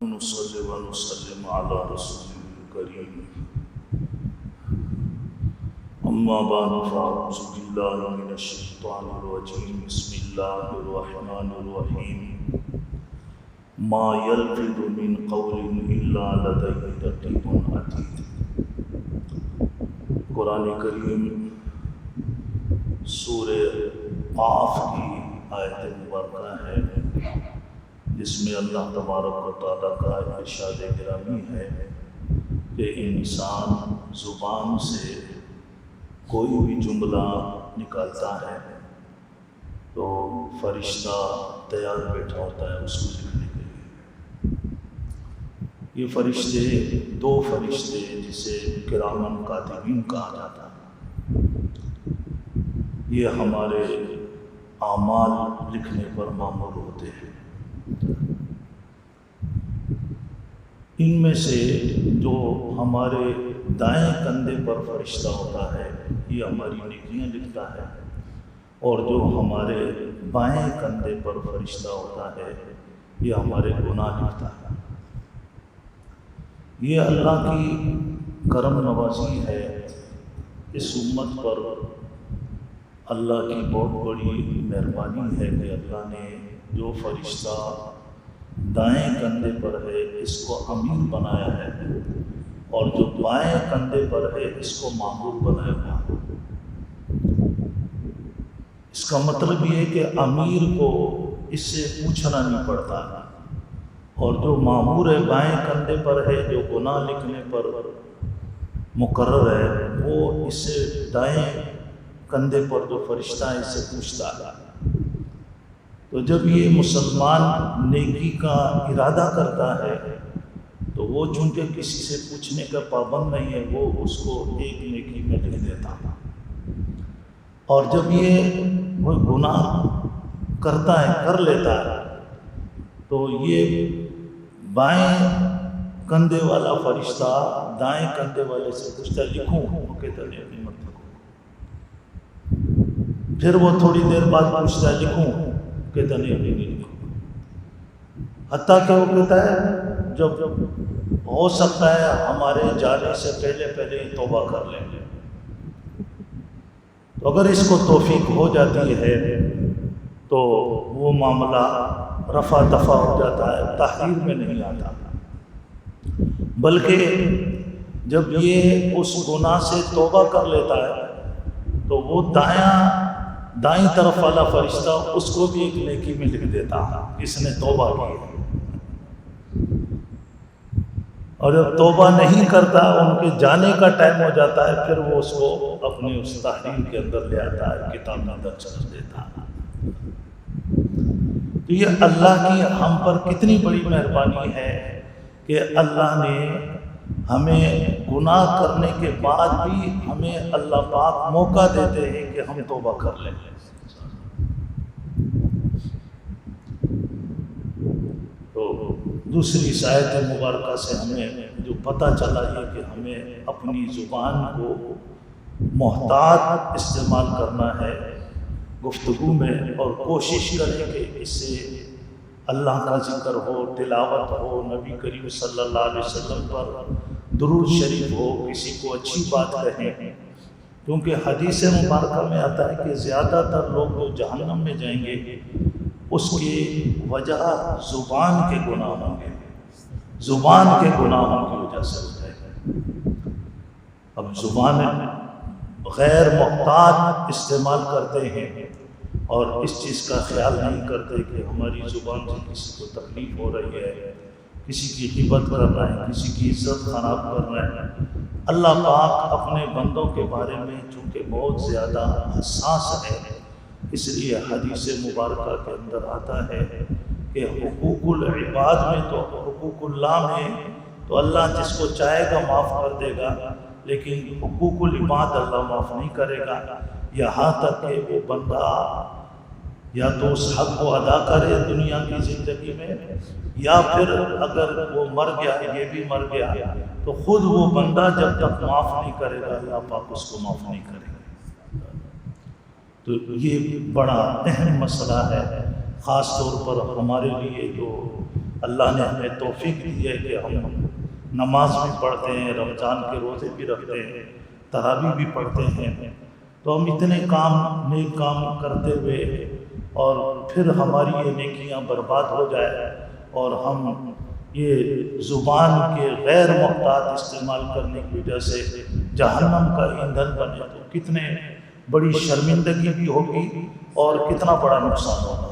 نصلي ونسلم على رسول الكريم أما بعد فأعوذ بالله من الشيطان الرجيم بسم الله الرحمن الرحيم ما يلفظ من قول إلا لديه رقيب عتيد۔ قرآن کریم سورہ قاف کی آیت مبارکہ ہے جس میں اللہ تبارک و تعالیٰ کا ارشاد گرامی ہے کہ انسان زبان سے کوئی بھی جملہ نکالتا ہے تو فرشتہ تیار بیٹھا ہوتا ہے اس کو لکھنے کے لیے۔ یہ فرشتے دو فرشتے جسے کرامن کاتبین کہا جاتا ہے، یہ ہمارے اعمال لکھنے پر مامور ہوتے ہیں۔ ان میں سے جو ہمارے دائیں کندھے پر فرشتہ ہوتا ہے یہ ہماری نیکیاں لکھتا ہے، اور جو ہمارے بائیں کندھے پر فرشتہ ہوتا ہے یہ ہمارے گناہ لکھتا ہے۔ یہ اللہ کی کرم نوازی ہے، اس امت پر اللہ کی بہت بڑی مہربانی ہے کہ اللہ نے جو فرشتہ دائیں کندھے پر ہے اس کو امیر بنایا ہے، اور جو بائیں کندھے پر ہے اس کو مامور بنایا ہوا ہے۔ اس کا مطلب یہ ہے کہ امیر کو اس سے پوچھنا نہیں پڑتا، اور جو مامور ہے بائیں کندھے پر ہے جو گناہ لکھنے پر مقرر ہے وہ اس سے دائیں کندھے پر جو فرشتہ ہے اس سے پوچھتا ہے۔ تو جب یہ مسلمان نیکی کا ارادہ کرتا ہے تو وہ چونکہ کسی سے پوچھنے کا پابند نہیں ہے، وہ اس کو ایک نیکی میں لکھ دیتا ہے، اور جب یہ کوئی گناہ کرتا ہے کر لیتا ہے تو یہ بائیں کندھے والا فرشتہ دائیں کندھے والے سے پوچھتا ہے لکھوں؟ وہ کہتا ہے نہیں مت لکھو۔ پھر وہ تھوڑی دیر بعد پوچھتا ہے لکھوں؟ کہتا نہیں ابھی نہیں لکھوں۔ حتیٰ کہ وہ کہتا ہے جب ہو سکتا ہے ہمارے جانے سے پہلے ہی توبہ کر لیں گے۔ تو اگر اس کو توفیق ہو جاتی ہے تو وہ معاملہ رفع دفع ہو جاتا ہے، تحریر میں نہیں آتا، بلکہ جب یہ اس گناہ سے توبہ کر لیتا ہے تو وہ دائیں طرف والا فرشتہ اس کو بھی ایک نیکی میں لکھ دیتا ہے اس نے توبہ کی۔ اور جب توبہ نہیں کرتا ان کے جانے کا ٹائم ہو جاتا ہے پھر وہ اس کو اپنی اس تحریر کے اندر لے آتا ہے، کتاب میں درج کر دیتا ہے۔ تو یہ اللہ کی ہم پر کتنی بڑی مہربانی ہے کہ اللہ نے ہمیں گناہ کرنے کے بعد بھی ہمیں اللہ پاک موقع دیتے ہیں کہ ہم توبہ کر لیں۔ تو دوسری آیت مبارکہ سے ہمیں جو پتہ چلا یہ کہ ہمیں اپنی زبان کو محتاط استعمال کرنا ہے گفتگو میں، اور کوشش کریں کہ اس سے اللہ کا ذکر ہو، تلاوت ہو، نبی کریم صلی اللہ علیہ وسلم پر درود شریف ہو، کسی کو اچھی بات کہیں، کیونکہ حدیث مبارکہ میں آتا ہے کہ زیادہ تر لوگ جو جہنم میں جائیں گے اس کی وجہ زبان کے گناہ ہوں گے، زبان کے گناہوں کی وجہ سے ہو جائے گا۔ اب زبان غیر محتاط استعمال کرتے ہیں اور اس چیز کا خیال نہیں کرتے کہ ہماری زبان سے کسی کو تکلیف ہو رہی ہے، کسی کی غیبت کر رہا ہے، کسی کی عزت خراب کر رہا ہے۔ اللہ پاک اپنے بندوں کے بارے میں چونکہ بہت زیادہ حساس ہے، اس لیے حدیث مبارکہ کے اندر آتا ہے کہ حقوق العباد میں تو حقوق اللہ میں تو اللہ جس کو چاہے گا معاف کر دے گا، لیکن حقوق العباد اللہ معاف نہیں کرے گا، یہاں تک کہ وہ بندہ یا تو اس حق کو ادا کرے دنیا کی زندگی میں، یا پھر اگر وہ مر گیا یہ بھی مر گیا تو خود وہ بندہ جب تک معاف نہیں کرے گا اللہ پاک اس کو معاف نہیں کرے گا۔ تو یہ بڑا اہم مسئلہ ہے، خاص طور پر ہمارے لیے جو اللہ نے ہمیں توفیق دی ہے کہ ہم نماز بھی پڑھتے ہیں، رمضان کے روزے بھی رکھتے ہیں، تراویح بھی پڑھتے ہیں، تو ہم اتنے نیک کام کرتے ہوئے اور پھر ہماری یہ نیکیاں برباد ہو جائے اور ہم یہ زبان کے غیر محتاط استعمال کرنے کی وجہ سے جہنم کا ایندھن بنے تو کتنے بڑی شرمندگی بھی ہوگی اور کتنا بڑا نقصان ہوگا۔